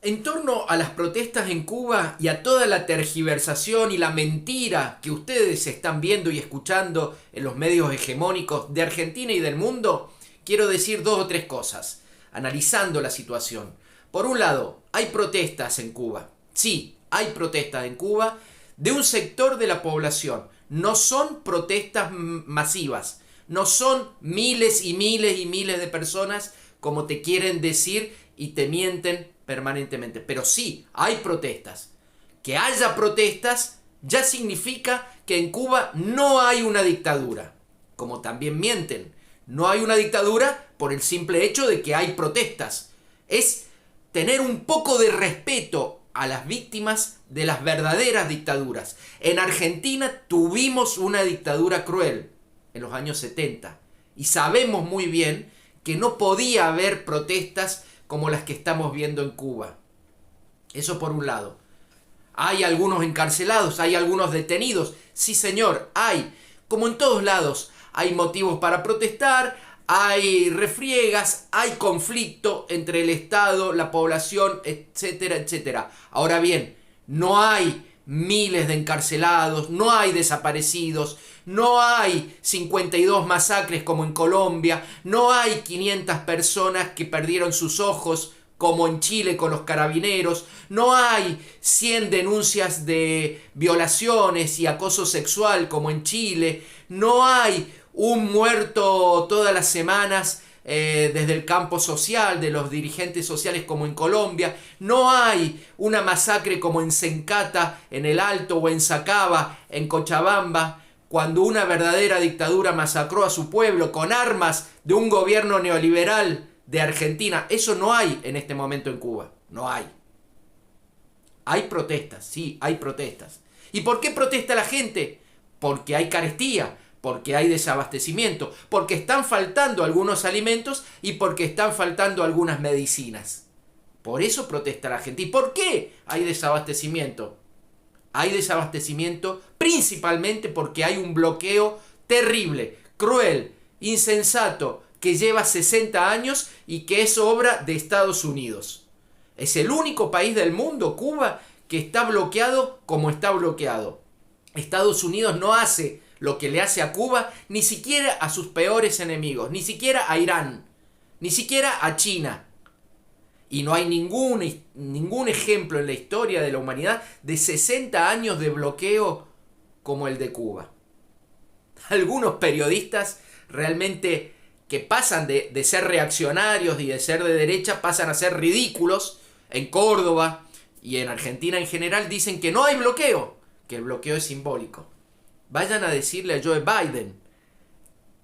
En torno a las protestas en Cuba y a toda la tergiversación y la mentira que ustedes están viendo y escuchando en los medios hegemónicos de Argentina y del mundo, quiero decir dos o tres cosas, analizando la situación. Por un lado, hay protestas en Cuba. Sí, hay protestas en Cuba de un sector de la población. No son protestas masivas, no son miles y miles y miles de personas como te quieren decir y te mienten permanentemente. Pero sí, hay protestas. Que haya protestas ya significa que en Cuba no hay una dictadura. Como también mienten. No hay una dictadura por el simple hecho de que hay protestas. Es tener un poco de respeto a las víctimas de las verdaderas dictaduras. En Argentina tuvimos una dictadura cruel en los años 70 y sabemos muy bien que no podía haber protestas como las que estamos viendo en Cuba. Eso por un lado. Hay algunos encarcelados, hay algunos detenidos. Sí, señor, hay. Como en todos lados, hay motivos para protestar, hay refriegas, hay conflicto entre el Estado, la población, etcétera, etcétera. Ahora bien, no hay miles de encarcelados, no hay desaparecidos, no hay 52 masacres como en Colombia, no hay 500 personas que perdieron sus ojos como en Chile con los carabineros, no hay 100 denuncias de violaciones y acoso sexual como en Chile, no hay un muerto todas las semanas desde el campo social, de los dirigentes sociales como en Colombia, no hay una masacre como en Sencata, en el Alto, o en Sacaba, en Cochabamba, cuando una verdadera dictadura masacró a su pueblo con armas de un gobierno neoliberal de Argentina. Eso no hay en este momento en Cuba, no hay. Hay protestas, sí, hay protestas. ¿Y por qué protesta la gente? Porque hay carestía, porque hay desabastecimiento, porque están faltando algunos alimentos y porque están faltando algunas medicinas. Por eso protesta la gente. ¿Y por qué hay desabastecimiento? Hay desabastecimiento principalmente porque hay un bloqueo terrible, cruel, insensato, que lleva 60 años y que es obra de Estados Unidos. Es el único país del mundo, Cuba, que está bloqueado como está bloqueado. Estados Unidos no hace lo que le hace a Cuba, ni siquiera a sus peores enemigos, ni siquiera a Irán, ni siquiera a China. Y no hay ningún ejemplo en la historia de la humanidad de 60 años de bloqueo como el de Cuba. Algunos periodistas realmente que pasan de ser reaccionarios y de ser de derecha, pasan a ser ridículos en Córdoba y en Argentina en general, dicen que no hay bloqueo, que el bloqueo es simbólico. Vayan a decirle a Joe Biden,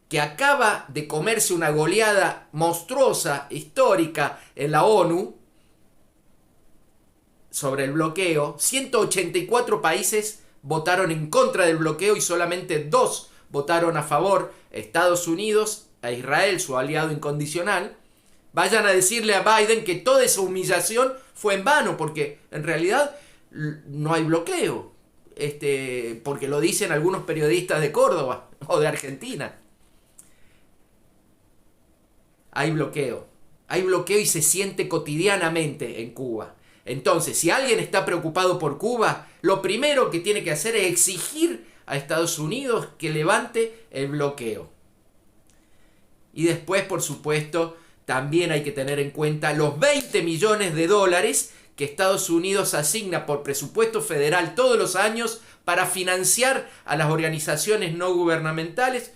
que acaba de comerse una goleada monstruosa, histórica en la ONU sobre el bloqueo. 184 países votaron en contra del bloqueo y solamente 2 votaron a favor, Estados Unidos e Israel, su aliado incondicional. Vayan a decirle a Biden que toda esa humillación fue en vano, porque en realidad no hay bloqueo. Porque lo dicen algunos periodistas de Córdoba o de Argentina. Hay bloqueo y se siente cotidianamente en Cuba. Entonces, si alguien está preocupado por Cuba, lo primero que tiene que hacer es exigir a Estados Unidos que levante el bloqueo. Y después, por supuesto, también hay que tener en cuenta los 20 millones de dólares que Estados Unidos asigna por presupuesto federal todos los años para financiar a las organizaciones no gubernamentales,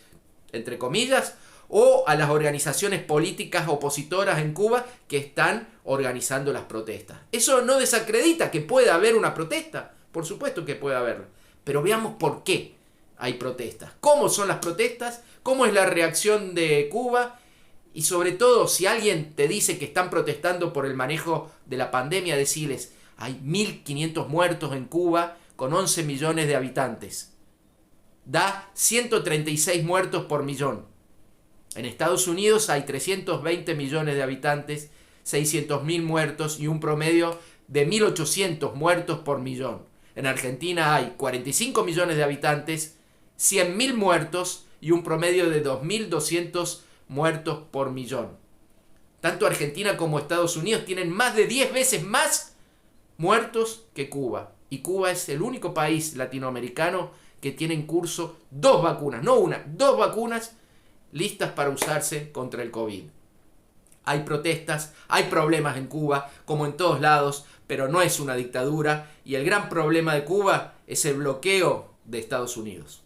entre comillas, o a las organizaciones políticas opositoras en Cuba que están organizando las protestas. Eso no desacredita que pueda haber una protesta, por supuesto que puede haberla, pero veamos por qué hay protestas, cómo son las protestas, cómo es la reacción de Cuba y sobre todo si alguien te dice que están protestando por el manejo de la pandemia, decirles, hay 1.500 muertos en Cuba con 11 millones de habitantes. Da 136 muertos por millón. En Estados Unidos hay 320 millones de habitantes, 600.000 muertos y un promedio de 1.800 muertos por millón. En Argentina hay 45 millones de habitantes, 100.000 muertos y un promedio de 2.200 muertos por millón. Tanto Argentina como Estados Unidos tienen más de 10 veces más muertos que Cuba. Y Cuba es el único país latinoamericano que tiene en curso 2 vacunas, no una, 2 vacunas listas para usarse contra el COVID. Hay protestas, hay problemas en Cuba, como en todos lados, pero no es una dictadura y el gran problema de Cuba es el bloqueo de Estados Unidos.